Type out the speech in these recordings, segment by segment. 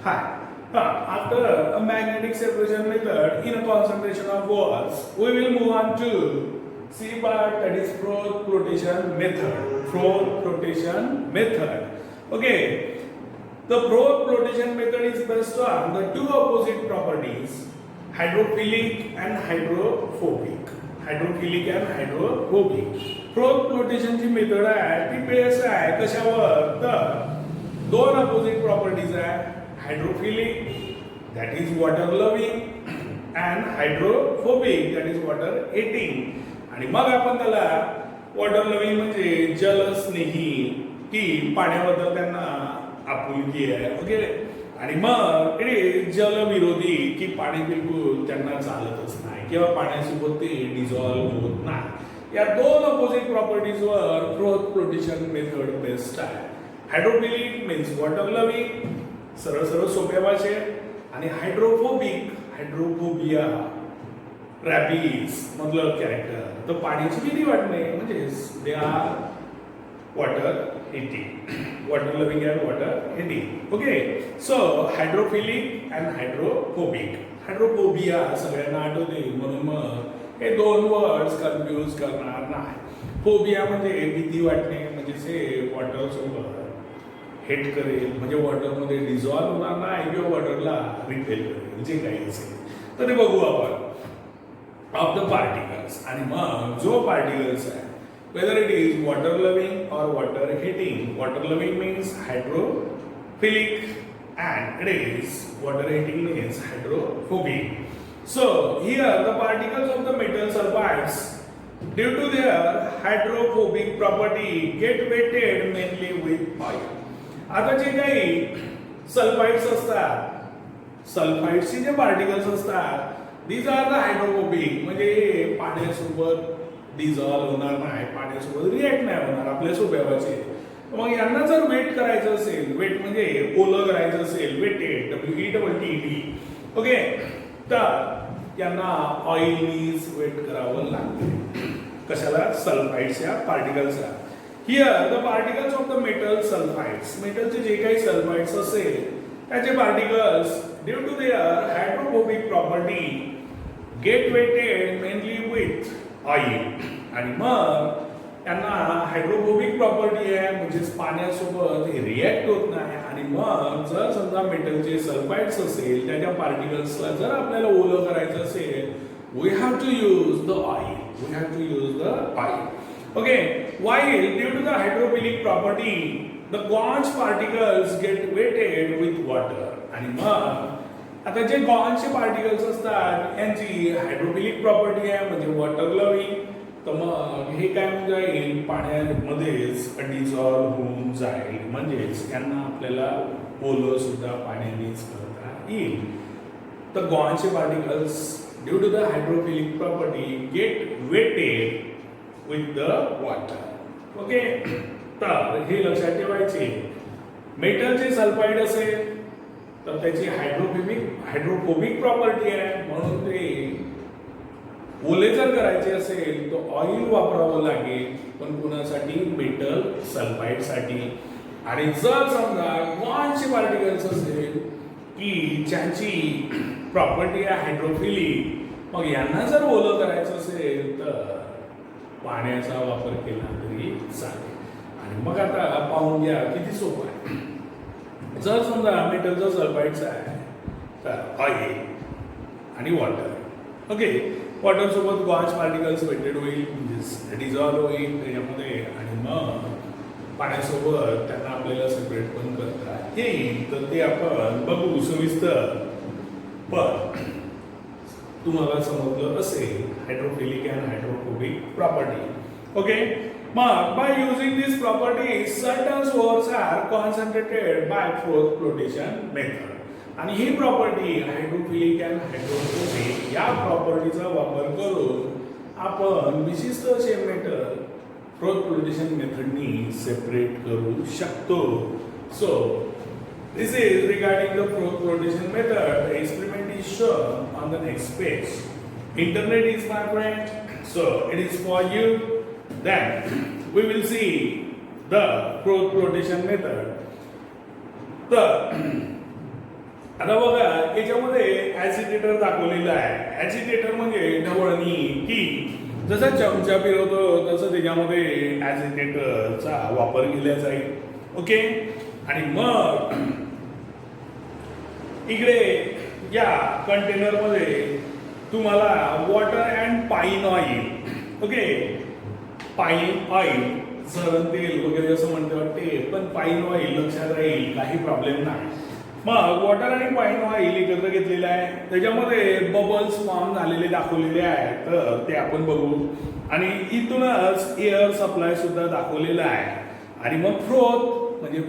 Hi. After a magnetic separation method in a concentration of walls, we will move on to C part, that is Froth flotation method. Froth flotation method. Okay. The Froth flotation method is based on the two opposite properties, hydrophilic and hydrophobic. Hydrophilic and hydrophobic. Froth flotation ची method आहे ती based आहे कशावर तर दोन opposite properties आहे hydrophilic that is water loving and hydrophobic that is water hating आणि मग आपण त्याला वॉटर लव्हिंग म्हणजे जलस्नेही की पाण्याबद्दल त्यांना आपुलकी आहे वगैरे आणि मग जलविरोधी की पाणी बिलकुल त्यांना चालतच नाही किंवा पाण्यासोबत ते डिझॉल्व्ह होत नाही या दोन अपोजिट प्रॉपर्टीजवर फ्रोथ फ्लोटेशन मेथड बेस्ड आहे हायड्रोफिलिक मीन्स वॉटर लव्हिंग सरळ सरळ सोप्या भाषेत आणि हायड्रोफोबिक हायड्रोफोबिया रॅबिस मधलं कॅरेक्टर तर पाण्याची भीती वाटणे म्हणजे they are water hating water loving and water hating okay so hydrophilic and hydrophobic hydrophobia सगळ्यांना आठवते म्हणून मग हे दोन वर्ड्स कन्फ्यूज करणार नाही फोबिया म्हणजे भीती वाटणे म्हणजे वॉटर सोबत हेट करेल म्हणजे वॉटरमध्ये डिझॉल्व्ह होणार नाही किंवा वॉटरला रिपेल करेल जे काही असेल तर ते बघू आपण ऑफ द पार्टिकल्स आणि मग जो पार्टिकल्स आहे whether it is water loving or water heating. Water loving means hydrophilic and it is water heating means hydrophobic. So here the particles of the metal sulfides due to their hydrophobic property get weighted mainly with oil. आता जे काही sulphides असतात सल्फाइड्सचे जे particles असतात these are the hydrophobic म्हणजे पाण्यासोबत dissolve होणार नाही पाण्यासोबत रिॲक्ट नाही होणार आपल्या सोप्याचे मग यांना जर वेट करायचं असेल वेट म्हणजे ओलं करायचं असेल वेटेड WETD ओके तर यांना ऑइलनीच वेट करावं लागते कशाला सल्फाइड्सच्या पार्टिकल्सला here the particles of the metal sulphides मेटलचे जे काही सल्फाइड्स असेल त्याचे particles due to their hydrophobic property get wetted mainly with oil आणि मग त्यांना हायड्रोफोबिक प्रॉपर्टी आहे म्हणजेच पाण्यासोबत हे रिॲक्ट होत नाही आणि मग जर समजा मेटलचे सल्फाइड्स असेल त्याच्या पार्टिकल्सला जर आपल्याला ओलं करायचं असेल we have to use the oil okay while due to the hydrophilic property the gauge particles get weighted with water आणि मग आता जे गॉनचे पार्टिकल्स असतात यांची हायड्रोफिलिक प्रॉपर्टी आहे म्हणजे वॉटर लव्हिंग तर मग हे काय होऊन जाईल पाण्यामध्येच डिझॉल्व्ह होऊन जाईल म्हणजेच यांना आपल्याला ओलं सुद्धा पाण्यानेच करता येईल तर गॉनचे particles due to the hydrophilic property get wetted with the water okay तर हे लक्षात ठेवायचे मेटलचे सल्फाइड असेल तर त्याची हायड्रोफोबिक प्रॉपर्टी आहे म्हणून ते ओले जर करायचे असेल तर ऑइल वापरावं लागेल पण कुणासाठी मेटल सल्फाइडसाठी आणि जर समजा गॉनचे पार्टिकल्स असेल की ज्यांची प्रॉपर्टी आहे हायड्रोफिलिक मग यांना जर ओलं करायचं असेल तर पाण्याचा वापर केला तरी चालेल आणि मग आता पाहून घ्या किती सोपं आहे जर समजा मेटलचं सल्फाइड्स आहे तर ऑइल आणि वॉटर ओके वॉटर सोबत गॉज पार्टिकल्स वेटेड होईल म्हणजे डिझॉल्व्ह होईल त्याच्यामध्ये आणि मग पाण्यासोबत त्यांना आपल्याला सेपरेट पण करता येईल तर ते आपण बघू सविस्तर पण तुम्हाला समजलं असेल hydrophilic and hydrophobic property okay मग by using these properties certain sources are concentrated by Froth flotation method आणि ही प्रॉपर्टी हायड्रोफिलिक अँड हायड्रोफोबिक या प्रॉपर्टीचा वापर करून आपण विशिष्ट असे मेटल फ्रोथ फ्लोटेशन मेथडनी सेपरेट करू शकतो so this is regarding the froth flotation method the experiment is shown on the next page internet is my friend so it is for you then we will see the Froth flotation method. The आता बघा याच्यामध्ये ऍजिटेटर दाखवलेलं आहे. ऍजिटेटर म्हणजे ढवळणी, की जसं चमचा फिरवतो तसं त्याच्यामध्ये ऍजिटेटरचा वापर केला जाईल. ओके. आणि मग इकडे या कंटेनरमध्ये तुम्हाला water and pine oil, okay, pine oil, Saran तेल वगैरे असं म्हणते वाटते, पण पाईन ऑइल लक्षात राहील, काही प्रॉब्लेम नाही. मग वॉटर आणि पाईन ऑइल एकत्र घेतलेलं आहे. त्याच्यामध्ये बबल्स फॉर्म झालेले दाखवलेले आहेत, तर ते आपण बघू. आणि इथूनच एअर सप्लाय सुद्धा दाखवलेला आहे. आणि मग फ्रोथ म्हणजे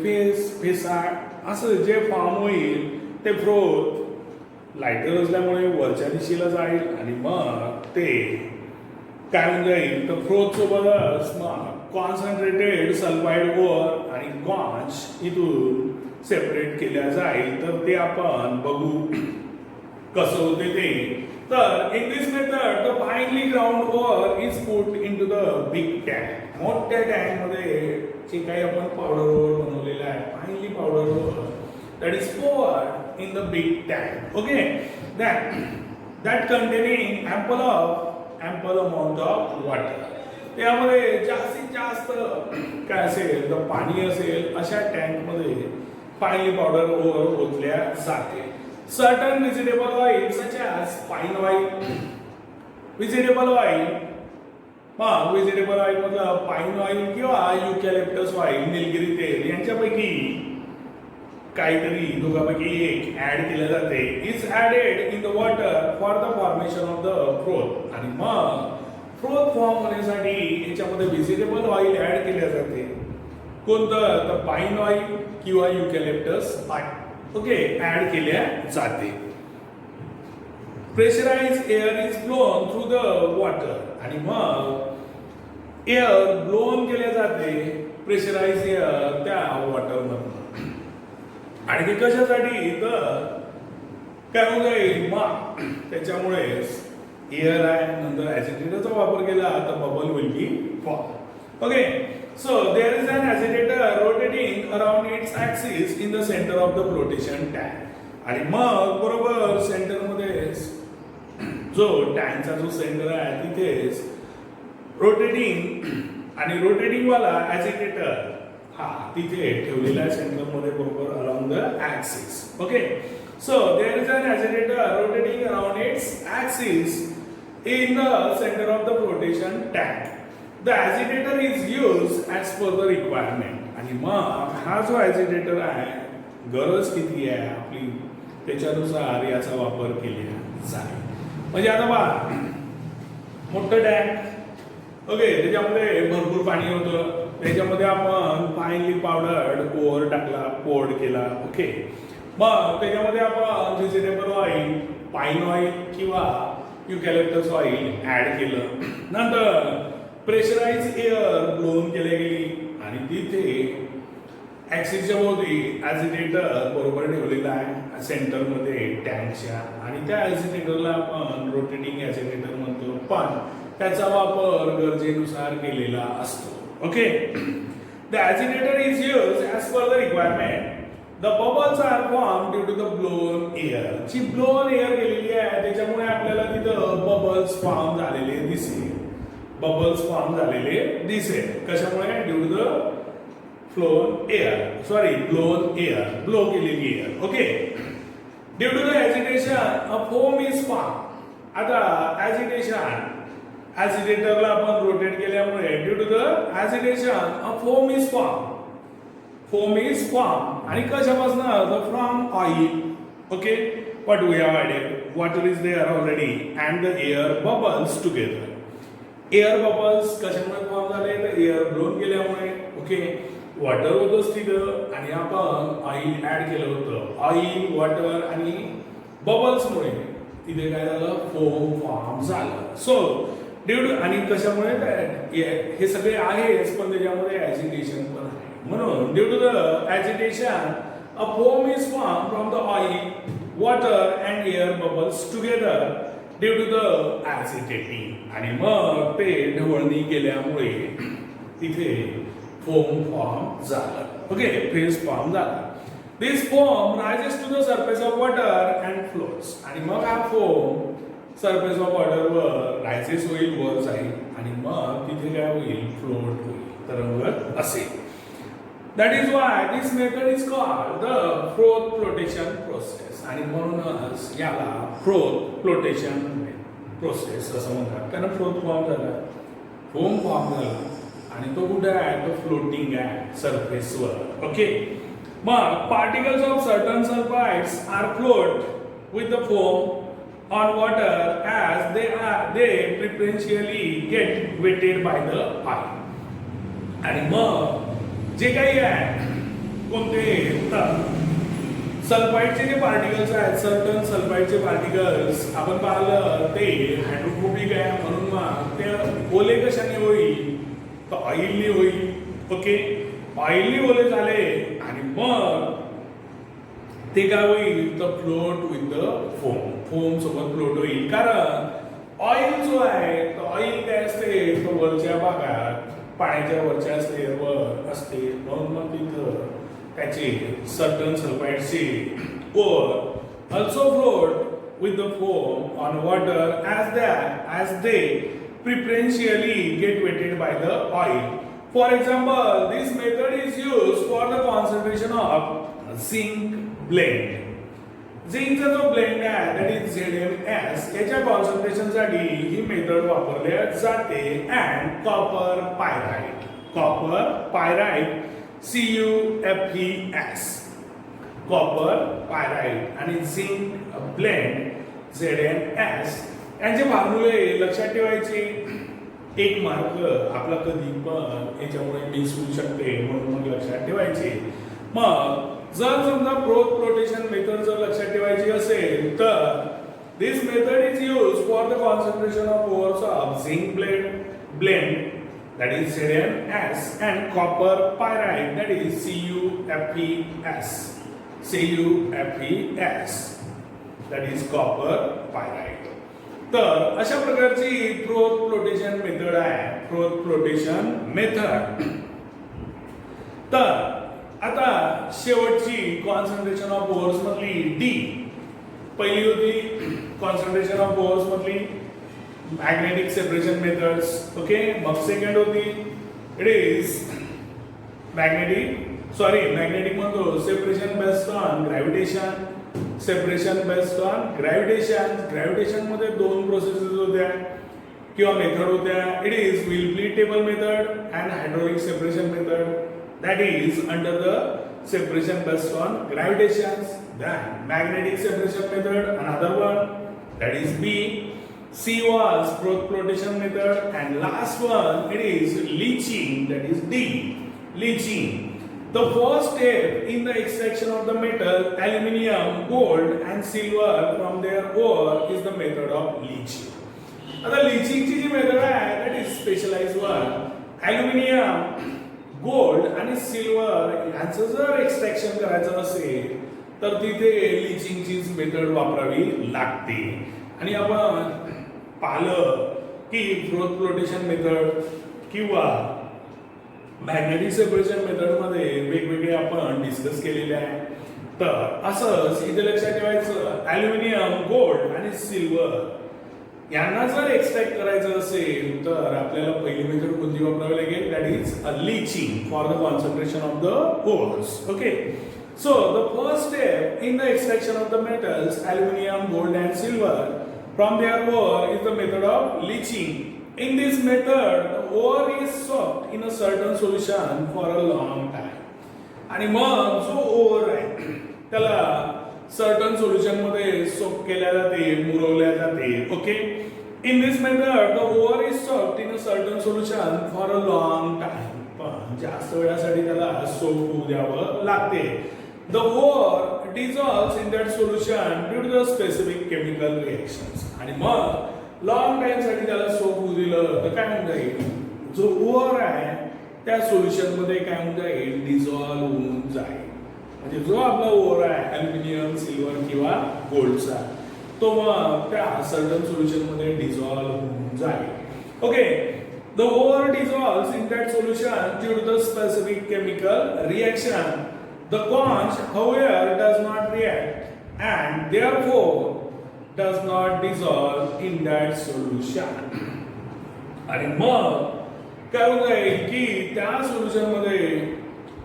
फेसाळ असं जे फॉर्म होईल ते फ्रोथ लायटर असल्यामुळे वरच्या दिशेला जाईल आणि मग ते काय होऊन जाईल तर फ्रोथ सोबतच मग कॉन्सन्ट्रेटेड सल्फाईड ओर आणि कॉन्च इथून सेपरेट केल्या जाईल. तर ते आपण बघू कसं होते ते. तर in this method the finally ground ore is put into the big tank. मोठ्या टँक मध्ये जे काही आपण पावडर ओर बनवलेलं आहे, finally powder ore, that is poured in the big tank. Okay, that containing ample amount of water. त्यामध्ये जास्तीत जास्त काय असेल तर पाणी असेल अशा टँक मध्ये फाइनली पावडर ओर ओतल्या जाते. Certain vegetable oil such as pine oil, vegetable oil, vegetable oil मतलब पाईन ऑइल किंवा युकॅलिप्टस ऑइल, निलगिरी तेल यांच्यापैकी काहीतरी दोघांपैकी एक ऍड केलं जाते. Is added in the water for the formation of the froth. आणि मग फ्रोथ फॉर्म होण्यासाठी याच्यामध्ये व्हेजिटेबल ऑइल ऍड केल्या जाते. कोणतं तर पाईन ऑइल किंवा युकॅलिप्टस ऑइल, ओके, ऍड केल्या जाते. Pressurize air is blown through the water. आणि मग एअर ब्लोन केल्या जाते प्रेशराइज एअर त्या वॉटर मधून. आणि ते कशासाठी तर काय होऊन जाईल मग त्याच्यामुळे एअर आहे, नंतर ऍजिटेटरचा वापर केला तर bubble will be form. Okay, so there is an agitator rotating around its axis in the centre of the flotation tank. आणि मग बरोबर सेंटर मध्ये जो टँकचा जो सेंटर आहे तिथेच रोटेटिंग आणि रोटेटिंग वाला ऍजिटेटर तिथे ठेवलेल्या सेंटर मध्ये बरोबर around the axis. Okay, so there is an agitator rotating around its axis in the centre of the flotation tank. The agitator is used as per the requirement. आणि मग हा जो ऍजिटेटर आहे गरज किती आहे आपली त्याच्यानुसार याचा वापर केला जाईल. म्हणजे आता बघा मोठं टँक, ओके, त्याच्यामध्ये भरपूर पाणी होतं, त्याच्यामध्ये आपण फाइनली पावडर ओव्हर टाकला, पोर्ड केला. ओके, मग त्याच्यामध्ये आपण व्हेजिटेबल ऑइल, पाईन ऑइल किंवा युकॅलिप्टस ऑइल ऍड केलं. नंतर प्रेशराइज एअर ब्लोन केली गेली आणि तिथे ऍक्सिसच्या भोवती ऍजिटेटर बरोबर ठेवलेला आहे सेंटरमध्ये टँकच्या. आणि त्या ऍजिटेटरला आपण रोटेटिंग ऍजिटेटर म्हणतो, पण त्याचा वापर गरजेनुसार केलेला असतो. Okay, the agitator is used as per the requirement. The bubbles are formed due to the blown air. G blown air गेलेली आहे त्याच्यामुळे आपल्याला तिथं बबल्स फॉर्म झालेले दिसेल. बबल्स फॉर्म झालेले दिसेल कशामुळे? Due to the flown air, sorry blown air, blow केलेली air. Okay, due to the agitation a foam is form. आता एजिटेशन ऍजिटेटरला आपण रोटेट केल्यामुळे due to the agitation a foam is form. Foam is form आणि कशापासून तर from oil. Okay, what we have added water is there already and the air bubbles together. Air bubbles कशामुळे form झाले तर air blown केल्यामुळे. Okay, water होतंच तिथं आणि आपण ऑइल ऍड केलं होतं. ऑइल, वॉटर आणि बबल्समुळे तिथे काय झालं फोम फॉर्म झालं. सो ड्यू टू आणि कशामुळे हे सगळे आहेच पण त्याच्यामध्ये ऍजिटेशन पण आहे. म्हणून due to the agitation a foam is form from the oil, water and air bubbles together due to the agitating. आणि मग ते ढवळणी केल्यामुळे तिथे फोम फॉर्म झालं. ओके, फेज फॉर्म झाला. This foam rises to the surface of water and floats. आणि मग हा फोम सरफेस ऑफ वॉटर वर रायसेस होईल, वर जाईल आणि मग तिथे काय होईल, फ्लोट होईल, तरंगत असेल. That is why this method is called the froth flotation process. आणि म्हणूनच याला froth flotation process असं म्हणतात. कारण फ्रोथ फॉर्म झाला, फोम फॉर्म झाला आणि तो कुठे आहे, तो फ्लोटिंग आहे सरफेसवर. ओके, मग particles of certain sulfides are float with the foam on water as they preferentially get wetted by the eye. आणि मग जे काही आहे कोणते सल्फाईडचे जे पार्टिकल्स आहेत, सर्टन सल्फाईडचे पार्टिकल्स आपण पाहिलं ते हायड्रोफोबिक आहे, म्हणून मग ते ओले कशाने होईल, तर ऑइलनी होईल. ओके, ऑइलनी ओले झाले आणि मग ते काय होईल, तर float with the foam, foam सोबत फ्लोट होईल. कारण ऑइल जो आहे, तर ऑइल काय असते, तो वरच्या भागात पाण्याच्या वरच्या स्लेअरवर असते, म्हणून मग तिथं त्याचे सर्टन सल्फाइड्सचे और also float with the foam on water as they preferentially get wetted by the oil. For example, this method is used for the concentration of zinc blend. झिंकचा जो ब्लेंड आहे, दॅट इज ZnS, याच्या concentration साठी ही method वापरली जाते. And copper pyrite CuFeS, copper pyrite आणि zinc blend ZnS यांचे फॉर्म्युले लक्षात ठेवायचे. एक मार्क आपला कधी पण याच्यामुळे मिस होऊ शकते, म्हणून मग लक्षात ठेवायचे. मग जर समजा फ्रोथ फ्लोटेशन मेथड जर लक्षात ठेवायची असेल तर this method is use for the concentration of ores of zinc blende that is ZnS and copper pyrite that is CuFeS that is copper pyrite. तर अशा प्रकारची फ्रोथ फ्लोटेशन मेथड आहे, froth flotation method. तर आता शेवटची concentration of ores मधली D, पहिली होती कॉन्सन्ट्रेशन ऑफ ओव्हर्स मधली मॅग्नेटिक सेपरेशन मेथड्स. ओके, मग सेकंड होती इट इज मॅग्नेटिक म्हणतो separation based on gravitation. Gravitation मध्ये दोन प्रोसेसेस होत्या किंवा मेथड होत्या. It is Wilfley table method and hydraulic separation method. That is under the separation based on gravitation. Then magnetic separation method, another one, that is B. C was froth flotation method, and last one it is leaching, that is D. Leaching. The first step in the extraction of the metal, aluminium, gold, and silver from their ore is the method of leaching. आता leaching ची जी method आहे, that is specialized one. Aluminium, gold आणि silver यांचं जर extraction करायचं असेल तर तिथे लिचिंगचीच मेथड वापरावी लागते. आणि आपण पाहिलं की फ्रोथ फ्लोटेशन मेथड किंवा मॅग्नेटिक सेपरेशन मेथड मध्ये वेगवेगळे आपण डिस्कस केलेले आहे. तर असंच इथे लक्षात ठेवायचं, ॲल्युमिनियम, गोल्ड आणि सिल्वर यांना जर एक्सट्रॅक्ट करायचं असेल तर आपल्याला पहिली मेथड कोणती वापरावी लागेल, that is a leaching for the concentration of the ores. Okay, so the first step in the extraction of the metals aluminium, gold and silver from their ore is the method of leaching. In this method the ore is soaked in a certain solution for a long time. आणि मग जो over आहे त्याला certain solution मध्ये soak केल्या जाते, मुरवल्या जाते. Okay, in this method the ore is soaked in a certain solution for a long time. पण जास्त वेळासाठी त्याला सोक होऊ द्यावं लागते. The ore dissolves in that solution due to the specific chemical reactions. आणि मग लॉंग टाइम साठी त्याला सोक होऊ दिलं तर काय होऊन जाईल, जो ओव्हर आहे त्या सोल्युशन मध्ये काय होऊन जाईल, डिझॉल्व्ह होऊन जाईल. म्हणजे जो आपला ओव्हर आहे अल्युमिनियम, सिल्वर किंवा गोल्डचा, तो मग त्या सर्टन सोल्युशन मध्ये डिझॉल्व्ह होऊन जाईल. Okay, the ore dissolves in that solution due to the specific chemical reaction The conch, however, does not react and therefore does not dissolve in that solution. आणि मग काय होत जाईल की त्या सोल्युशन मध्ये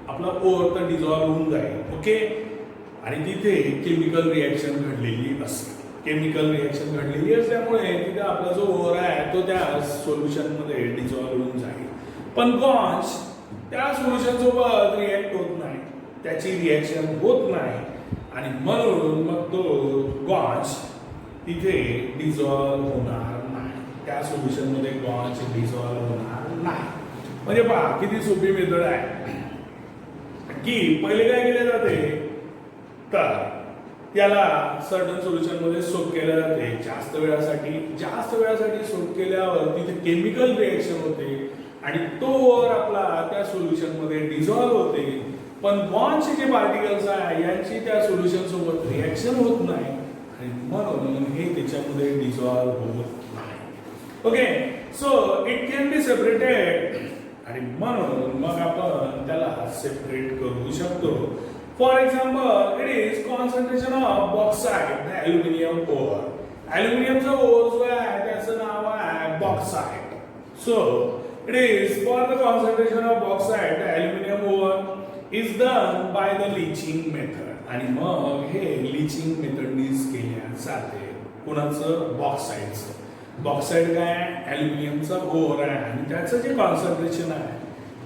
आपला ओव्हर तर डिझॉल्व्ह होऊन जाईल. ओके, आणि तिथे केमिकल रिएक्शन घडलेली असते. केमिकल रिएक्शन घडलेली असल्यामुळे तिथे आपला जो ओव्हर आहे तो त्या सोल्युशन मध्ये डिझॉल्व्ह होऊन जाईल. पण कॉन्च त्या सोल्युशन सोबत रिएक्ट होत नाही, त्याची रिएक्शन होत नाही आणि म्हणून मग तो कॉन्च तिथे डिझॉल्व्ह होणार नाही. त्या सोल्युशन मध्ये कॉन्च डिझॉल्व्ह होणार नाही. म्हणजे पहा किती सोपी मेथड आहे की पहिले काय केले जाते तर याला सर्टन सोल्युशन मध्ये सोक केले जाते जास्त वेळासाठी सोक केल्यावर तिथे केमिकल रिएक्शन होते आणि तो ओव्हर आपला त्या सोल्युशन मध्ये डिझॉल्व्ह होते. पण बॉन्डचे जे पार्टिकल्स आहे यांची त्या सोल्युशन सोबत रिएक्शन होत नाही आणि म्हणून हे त्याच्यामध्ये डिझॉल्व्ह होत नाही. Okay, so it can be separated आणि म्हणून मग आपण त्याला सेपरेट करू शकतो. For example it is concentration of bauxite the aluminium ore. ॲल्युमिनियमचा ओव्हर जो आहे त्याचं नाव आहे bauxite. So it is for the concentration of bauxite the aluminium ore is done by the leaching method. आणि मग हे लीचिंग मेथडनीच केल्या जाते. कुणाचं? बॉक्साइडचं. बॉक्साइड काय आहे? ॲल्युमिनियमचा ओव्हर आहे आणि त्याचं जे कॉन्सन्ट्रेशन आहे,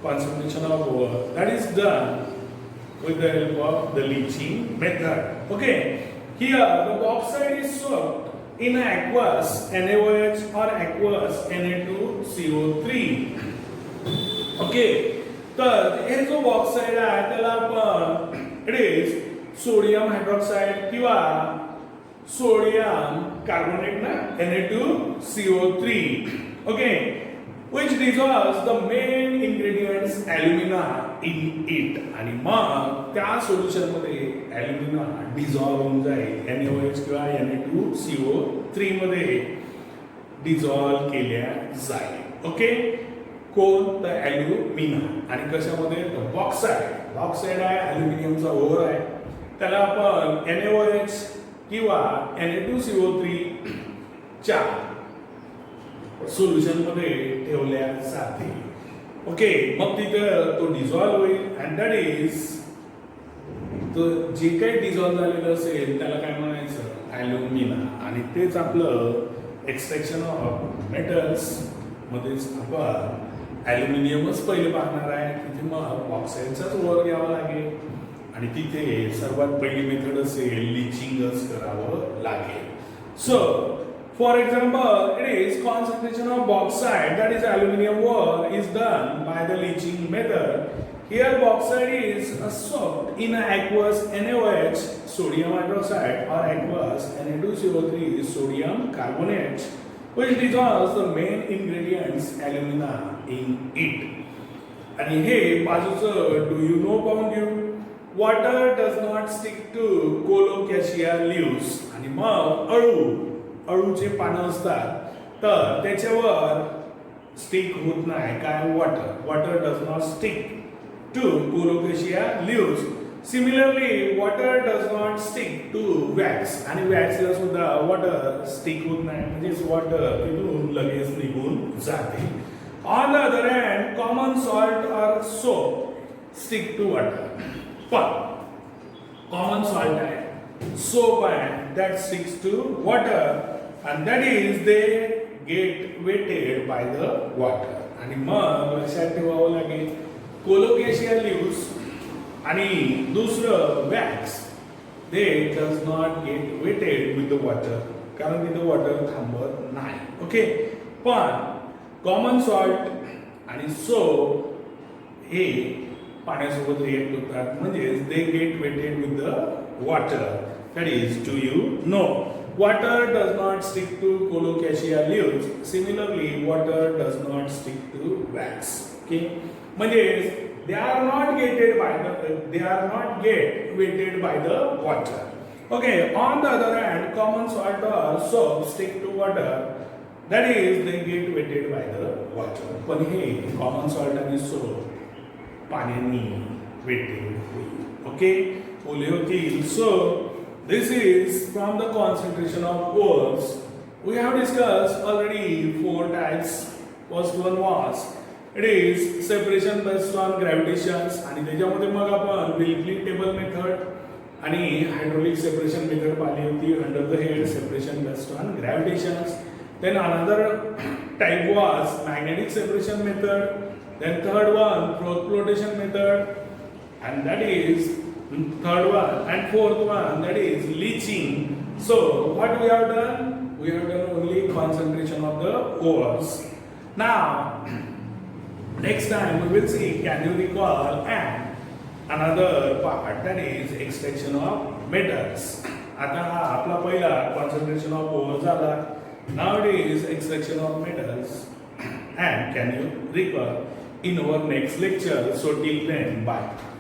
concentration of over that is done with the help of the leaching method. Okay, here the bauxite is soaked in aqueous NaOH or aqueous Na2CO3. Okay, तर हे जो बॉक्साइड आहे त्याला आपण इट इज सोडियम हायड्रॉक्साइड किंवा sodium carbonate ना Na2CO3. Okay, which dissolves the main ingredients alumina in it. आणि मग त्या सोल्युशन मध्ये alumina डिझॉल्व्ह होऊन जाईल NaOH किंवा Na2CO3 मध्ये डिझॉल्व्ह केल्या जाईल. ओके, कोण? तर ॲल्युमिना. आणि कशामध्ये? बॉक्साइड आहे, ॲल्युमिनियमचा ओव्हर आहे, त्याला आपण NaOH किंवा Na2CO3 च्या सोल्युशन मध्ये ठेवल्या जाते. ओके, मग तिथं तो डिझॉल्व्ह होईल अँड दॅट इज तो जे काही डिझॉल्व्ह झालेलं असेल त्याला काय म्हणायचं? ॲल्युमिना. आणि तेच आपलं एक्सट्रॅक्शन ऑफ मेटल्स मध्येच आपण ॲल्युमिनियमच पहिले पाहणार आहे. तिथे मग बॉक्साइडचाच ओव्हर घ्यावा लागेल आणि तिथे सर्वात पहिली मेथड असेल लिचिंगच करावं लागेल. So for example, it is concentration of bauxite, that is aluminum ore, is done by the leaching method. Here bauxite is soaked in aqueous NaOH, sodium hydroxide, or aqueous Na2CO3, sodium carbonate, which dissolves the main ingredients alumina in it. आणि हे बाजूचं do you know पाहून घेऊ. Water does not stick to colocasia leaves. आणि मग अळूचे पानं असतात तर त्याच्यावर स्टिक होत नाही काय? Water does not stick to colocasia leaves. Similarly water does not stick to wax. आणि वॅक्सला सुद्धा वॉटर स्टिक होत नाही, म्हणजेच वॉटर तिथून लगेच निघून जाते. On the other hand common salt or soap stick to water. पण कॉमन सॉल्ट आहे, soap and that sticks to water and that is they get wetted by the water. आणि मग लक्षात ठेवावं लागेल कोलोकेशिया लीव्स आणि दुसरं wax they does not get wetted with the water कारण तिथं वॉटर थांबत नाही. ओके, पण कॉमन सॉल्ट आणि सोप हे पाण्यासोबत रिएक्ट होतात, म्हणजे they get wetted with the water. That is, do you know? Water does not stick to colocasia leaves. Similarly, water does not stick to wax. Okay, म्हणजे they are not get wetted by the water. Okay, on the other hand, common salt or soap stick to water. That is, they get wetted by the water. पण हे common salt आणि soap पाण्याने wetted होईल. Okay, ओले होतील. So this is from the concentration of ores. We have discussed already 4 types. First one was it is separation based on gravitations आणि त्याच्यामध्ये मग आपण विल्की टेबल मेथड आणि हायड्रोलिक सेपरेशन मेथड पाहिली होती under the head separation based on gravitations. Then another type was magnetic separation method. Then third one flotation method, and that is third one, and fourth one that is leaching. So what we have done? We have done only concentration of the ores. Now next time we will see. Can you recall and another part that is extraction of metals. आता हा आपला पहिला concentration of ores झाला. Now it is extraction of metals, and can you recall in our next lecture? So till then, bye.